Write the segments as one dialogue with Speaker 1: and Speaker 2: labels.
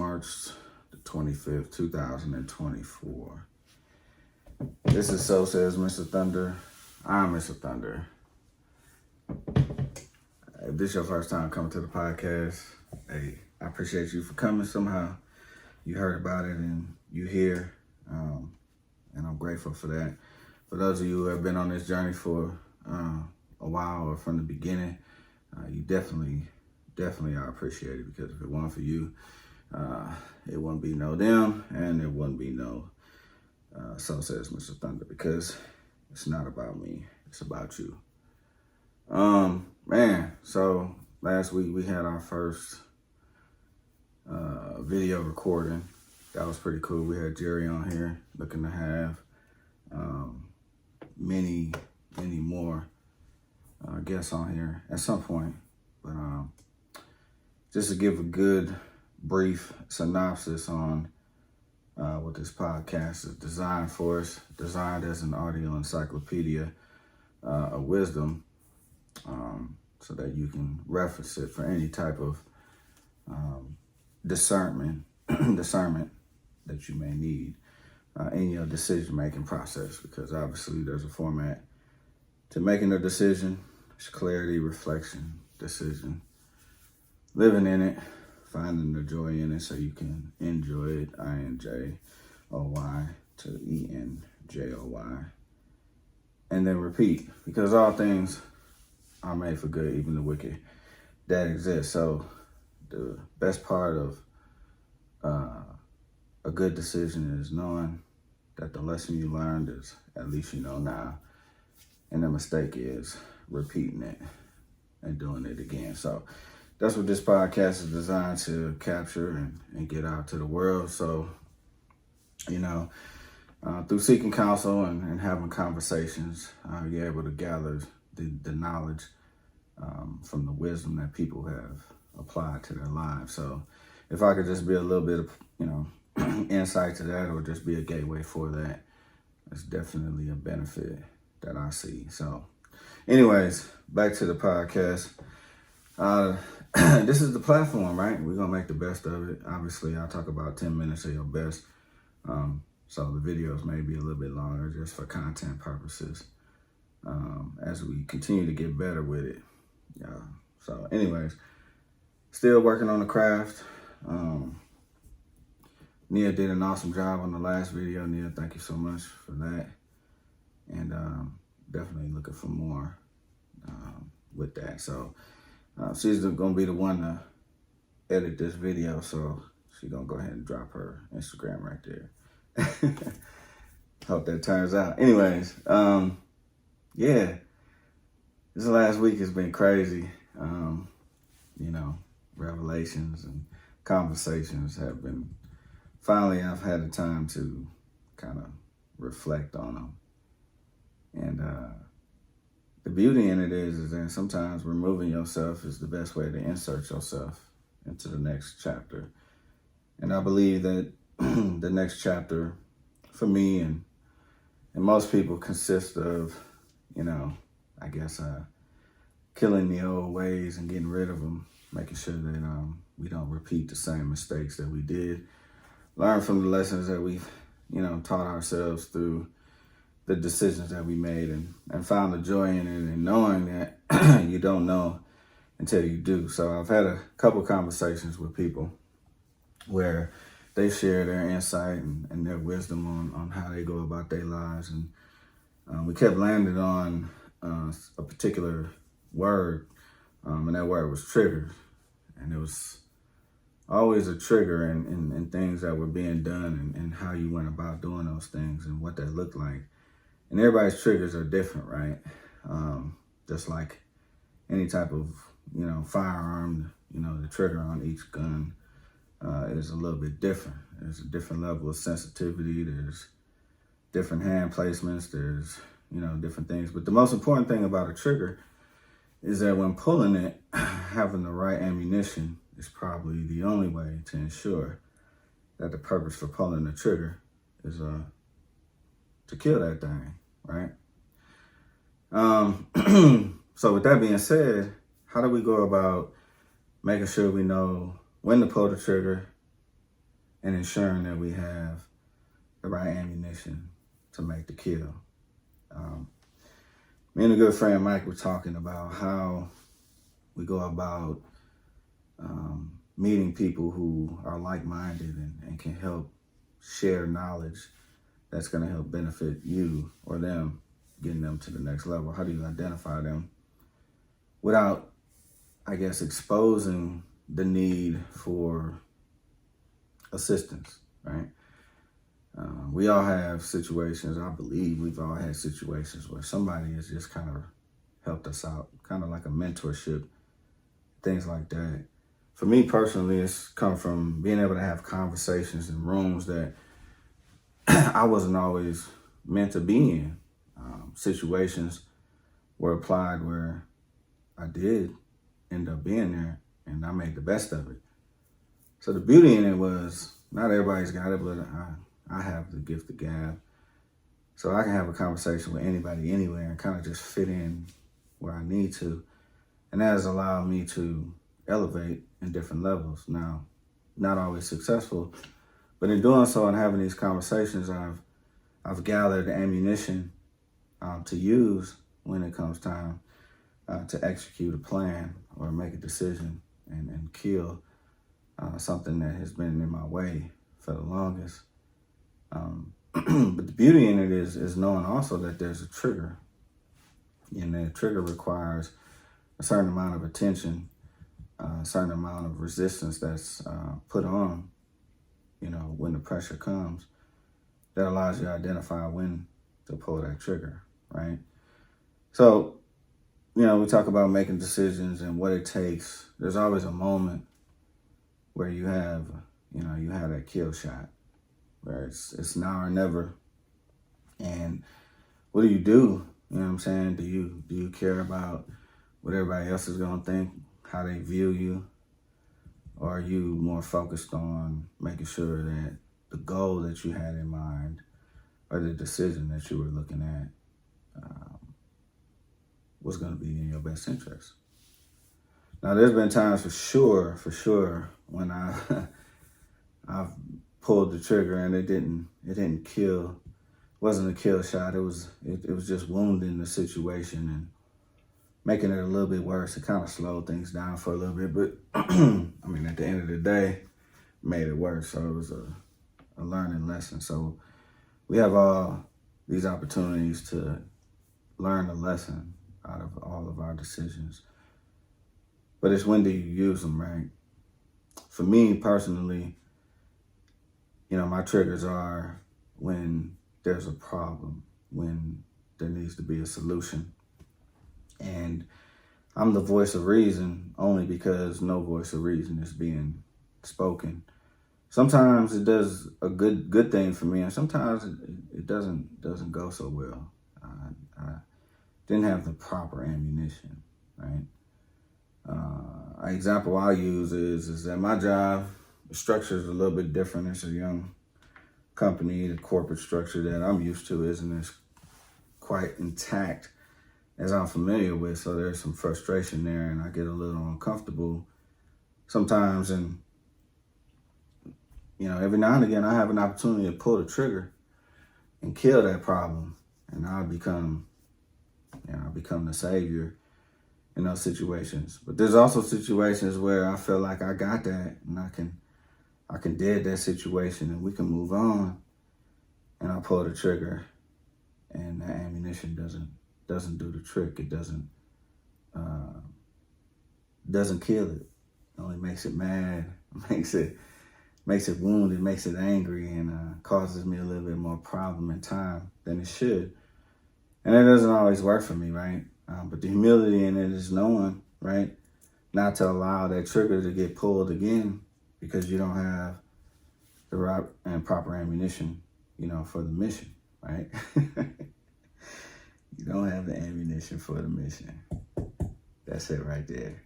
Speaker 1: March the 25th, 2024. This is So Says Mr. Thunder. I'm Mr. Thunder. If this is your first time coming to the podcast, hey, I appreciate you for coming somehow. You heard about it and you here, and I'm grateful for that. For those of you who have been on this journey for a while or from the beginning, you definitely are appreciated, because if it weren't for you, it wouldn't be no them, and it wouldn't be no So Says Mr. Thunder, because it's not about me, it's about you. Man, so last week we had our first video recording. That was pretty cool. We had Jerry on here, looking to have many more guests on here at some point. But just to give a good brief synopsis on what this podcast is designed for us, designed as an audio encyclopedia of wisdom, so that you can reference it for any type of discernment that you may need in your decision-making process, because obviously there's a format to making a decision. It's clarity, reflection, decision, living in it, finding the joy in it so you can enjoy it, I-N-J-O-Y to E-N-J-O-Y, and then repeat, because all things are made for good, even the wicked that exist. So the best part of a good decision is knowing that the lesson you learned is at least you know now, and the mistake is repeating it and doing it again. So that's what this podcast is designed to capture and get out to the world. So, through seeking counsel and having conversations, you're able to gather the knowledge from the wisdom that people have applied to their lives. So if I could just be a little bit of, insight to that, or just be a gateway for that, it's definitely a benefit that I see. So anyways, back to the podcast. This is the platform, right? We're going to make the best of it. Obviously, I'll talk about 10 minutes of your best. So the videos may be a little bit longer just for content purposes, as we continue to get better with it. So anyways, still working on the craft. Nia did an awesome job on the last video. Nia, thank you so much for that. And definitely looking for more with that. So she's going to be the one to edit this video. So she's going to go ahead and drop her Instagram right there. Hope that turns out. Anyways, yeah, this last week has been crazy. Revelations and conversations have been, finally I've had the time to kind of reflect on them. And the beauty in it is that sometimes removing yourself is the best way to insert yourself into the next chapter. And I believe that the next chapter for me and most people consists of, killing the old ways and getting rid of them, making sure that we don't repeat the same mistakes that we did, learn from the lessons that we've, taught ourselves through the decisions that we made, and found the joy in it, and knowing that you don't know until you do. So I've had a couple conversations with people where they share their insight and their wisdom on how they go about their lives. And we kept landing on a particular word, and that word was trigger. And it was always a trigger in things that were being done, and how you went about doing those things and what that looked like. And everybody's triggers are different, right? Just like any type of, firearm, the trigger on each gun is a little bit different. There's a different level of sensitivity. There's different hand placements. There's, different things. But the most important thing about a trigger is that when pulling it, having the right ammunition is probably the only way to ensure that the purpose for pulling the trigger is to kill that thing, right? So with that being said, how do we go about making sure we know when to pull the trigger and ensuring that we have the right ammunition to make the kill. Me and a good friend Mike were talking about how we go about meeting people who are like-minded and can help share knowledge that's going to help benefit you or them, getting them to the next level. How do you identify them without, I guess, exposing the need for assistance, right? We all have situations, I believe we've all had situations where somebody has just kind of helped us out, kind of like a mentorship, things like that. For me personally, it's come from being able to have conversations in rooms that I wasn't always meant to be in. Situations were applied where I did end up being there and I made the best of it. So the beauty in it was not everybody's got it, but I have the gift of gab. So I can have a conversation with anybody anywhere and kind of just fit in where I need to. And that has allowed me to elevate in different levels. Now, not always successful, but in doing so and having these conversations, I've gathered ammunition to use when it comes time to execute a plan or make a decision and kill something that has been in my way for the longest. But the beauty in it is knowing also that there's a trigger, and that trigger requires a certain amount of attention, a certain amount of resistance that's put on, when the pressure comes, that allows you to identify when to pull that trigger, right? So, we talk about making decisions and what it takes. There's always a moment where you have that kill shot, where it's now or never. And what do? You know what I'm saying? Do you care about what everybody else is going to think, how they view you? Or are you more focused on making sure that the goal that you had in mind or the decision that you were looking at was going to be in your best interest? Now, there's been times for sure, when I've pulled the trigger and it didn't kill. It wasn't a kill shot. It was just wounding the situation and making it a little bit worse. It kind of slowed things down for a little bit, but at the end of the day, made it worse. So it was a learning lesson. So we have all these opportunities to learn a lesson out of all of our decisions. But it's when do you use them, right? For me personally, my triggers are when there's a problem, when there needs to be a solution. And I'm the voice of reason only because no voice of reason is being spoken. Sometimes it does a good thing for me, and sometimes it doesn't go so well. I didn't have the proper ammunition, right? An example I use is that my job, the structure is a little bit different. It's a young company. The corporate structure that I'm used to isn't as quite intact as I'm familiar with. So there's some frustration there, and I get a little uncomfortable sometimes. And, every now and again, I have an opportunity to pull the trigger and kill that problem. And I become the savior in those situations. But there's also situations where I feel like I got that and I can dead that situation and we can move on. And I pull the trigger and the ammunition doesn't do the trick. It doesn't kill it. It only makes it mad, makes it wounded, makes it angry, and causes me a little bit more problem and time than it should. And that doesn't always work for me, right? But the humility in it is knowing, right, not to allow that trigger to get pulled again because you don't have the right and proper ammunition, for the mission, right? You don't have the ammunition for the mission. That's it right there.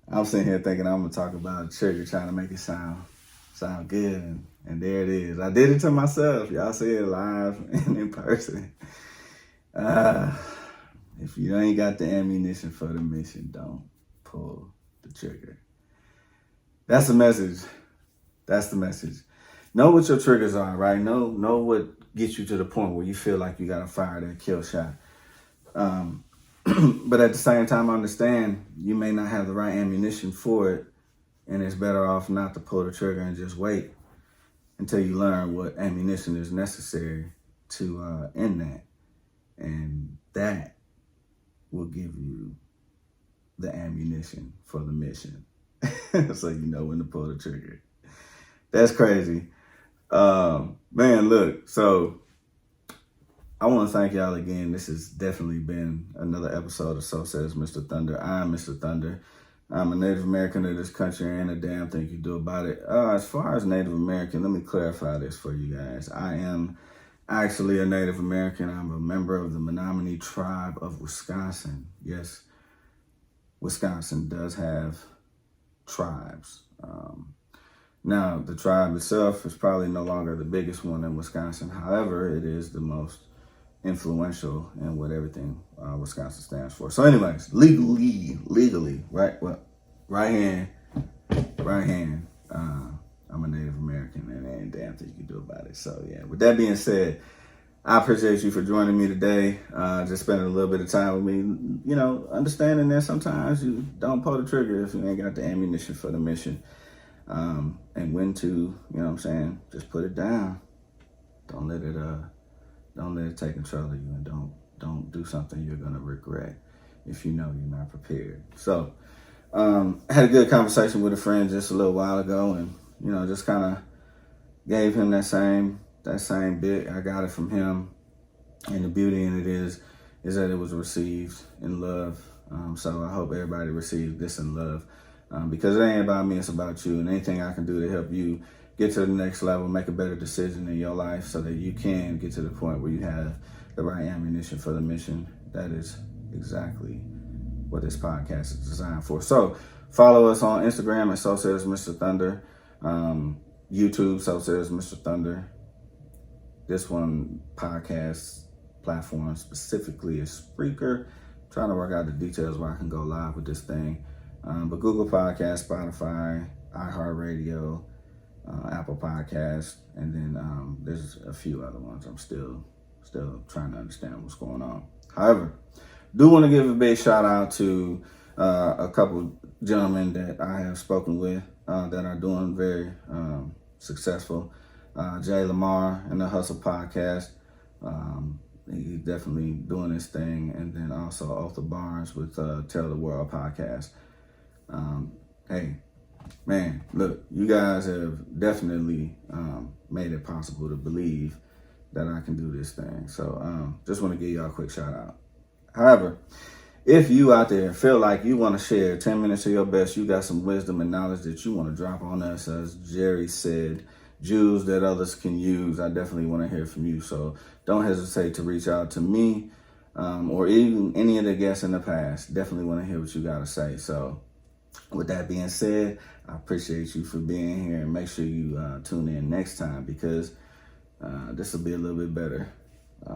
Speaker 1: I'm sitting here thinking I'm gonna talk about a trigger, trying to make it sound good, and there it is. I did it to myself. Y'all see it live and in person. If you ain't got the ammunition for the mission, don't pull the trigger. That's the message That's the message. Know what your triggers are, right? Know what gets you to the point where you feel like you got to fire that kill shot. But at the same time, understand you may not have the right ammunition for it, and it's better off not to pull the trigger and just wait until you learn what ammunition is necessary to end that. And that will give you the ammunition for the mission. So you know when to pull the trigger. That's crazy. Man, look, so I want to thank y'all again. This has definitely been another episode of So Says Mr. Thunder. I'm Mr. Thunder. I'm a Native American of this country and a damn thing you do about it. As far as Native American, let me clarify this for you guys. I am actually a Native American. I'm a member of the Menominee tribe of Wisconsin. Yes, Wisconsin does have tribes. Now, the tribe itself is probably no longer the biggest one in Wisconsin. However, it is the most influential in what everything Wisconsin stands for. So anyways, legally, right? Well, right hand. I'm a Native American and there ain't damn thing you can do about it. So yeah, with that being said, I appreciate you for joining me today. Just spending a little bit of time with me, you know, understanding that sometimes you don't pull the trigger if you ain't got the ammunition for the mission. And when to, you know what I'm saying, just put it down. Don't let it take control of you, and don't do something you're gonna regret if you know you're not prepared. So I had a good conversation with a friend just a little while ago, and you know, just kind of gave him that same bit. I got it from him, and the beauty in it is that it was received in love. So I hope everybody received this in love. Because it ain't about me, it's about you, and anything I can do to help you get to the next level, make a better decision in your life so that you can get to the point where you have the right ammunition for the mission. That is exactly what this podcast is designed for. So follow us on Instagram at So Says Mr. Thunder, YouTube, So Says Mr. Thunder. This one podcast platform specifically is Spreaker. I'm trying to work out the details where I can go live with this thing. But Google Podcasts, Spotify, iHeartRadio, Apple Podcasts, and then there's a few other ones. I'm still trying to understand what's going on. However, do want to give a big shout out to a couple gentlemen that I have spoken with that are doing very successful. Jay Lamar and the Hustle Podcast. He's definitely doing his thing. And then also Arthur Barnes with Tell the World Podcast. Hey, man, look, you guys have definitely made it possible to believe that I can do this thing. So just want to give y'all a quick shout out. However, if you out there feel like you want to share 10 minutes of your best, you got some wisdom and knowledge that you want to drop on us, as Jerry said, Jews that others can use, I definitely want to hear from you. So don't hesitate to reach out to me or even any of the guests in the past. Definitely want to hear what you got to say. So with that being said, I appreciate you for being here, and make sure you tune in next time, because this will be a little bit better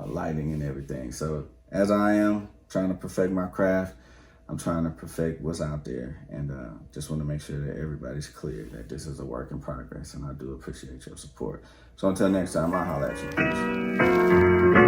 Speaker 1: lighting and everything. So as I am trying to perfect my craft, I'm trying to perfect what's out there, and just want to make sure that everybody's clear that this is a work in progress, and I do appreciate your support. So until next time, I'll holler at you. Peace.